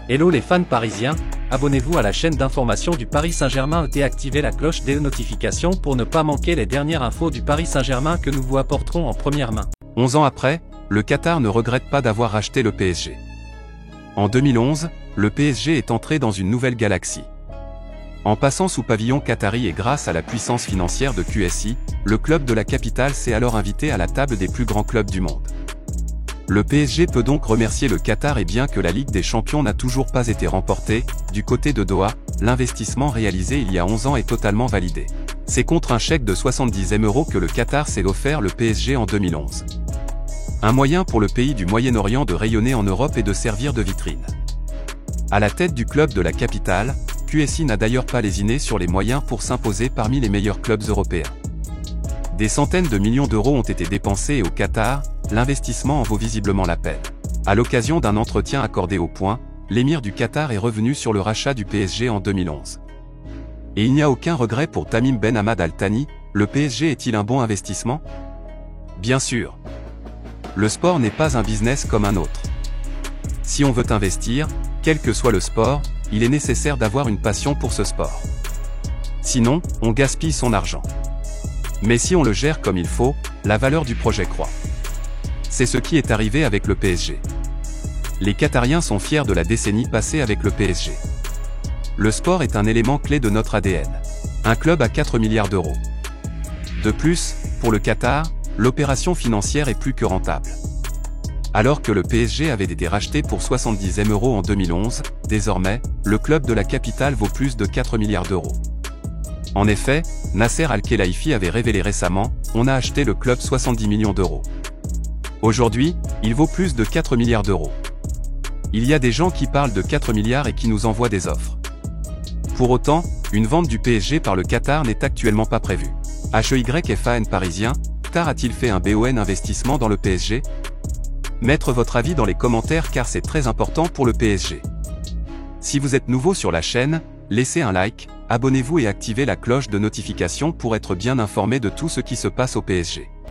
Hello les fans parisiens, abonnez-vous à la chaîne d'information du Paris Saint-Germain et activez la cloche des notifications pour ne pas manquer les dernières infos du Paris Saint-Germain que nous vous apporterons en première main. 11 ans après, le Qatar ne regrette pas d'avoir racheté le PSG. En 2011, le PSG est entré dans une nouvelle galaxie. En passant sous pavillon qatari et grâce à la puissance financière de QSI, le club de la capitale s'est alors invité à la table des plus grands clubs du monde. Le PSG peut donc remercier le Qatar et bien que la Ligue des Champions n'a toujours pas été remportée, du côté de Doha, l'investissement réalisé il y a 11 ans est totalement validé. C'est contre un chèque de 70 M € que le Qatar s'est offert le PSG en 2011. Un moyen pour le pays du Moyen-Orient de rayonner en Europe et de servir de vitrine. À la tête du club de la capitale, QSI n'a d'ailleurs pas lésiné sur les moyens pour s'imposer parmi les meilleurs clubs européens. Des centaines de millions d'euros ont été dépensés et au Qatar, l'investissement en vaut visiblement la peine. À l'occasion d'un entretien accordé au Point, l'émir du Qatar est revenu sur le rachat du PSG en 2011. Et il n'y a aucun regret pour Tamim Ben Hamad Al Thani, le PSG est-il un bon investissement? Bien sûr. Le sport n'est pas un business comme un autre. Si on veut investir, quel que soit le sport, il est nécessaire d'avoir une passion pour ce sport. Sinon, on gaspille son argent. Mais si on le gère comme il faut, la valeur du projet croît. C'est ce qui est arrivé avec le PSG. Les Qatariens sont fiers de la décennie passée avec le PSG. Le sport est un élément clé de notre ADN. Un club à 4 milliards d'euros. De plus, pour le Qatar, l'opération financière est plus que rentable. Alors que le PSG avait été racheté pour 70 M € en 2011, désormais, le club de la capitale vaut plus de 4 milliards d'euros. En effet, Nasser Al-Khelaifi avait révélé récemment, on a acheté le club 70 millions d'euros. Aujourd'hui, il vaut plus de 4 milliards d'euros. Il y a des gens qui parlent de 4 milliards et qui nous envoient des offres. Pour autant, une vente du PSG par le Qatar n'est actuellement pas prévue. HEYFAN parisien, Qatar a-t-il fait un BON investissement dans le PSG? Mettre votre avis dans les commentaires car c'est très important pour le PSG. Si vous êtes nouveau sur la chaîne, laissez un like, abonnez-vous et activez la cloche de notification pour être bien informé de tout ce qui se passe au PSG.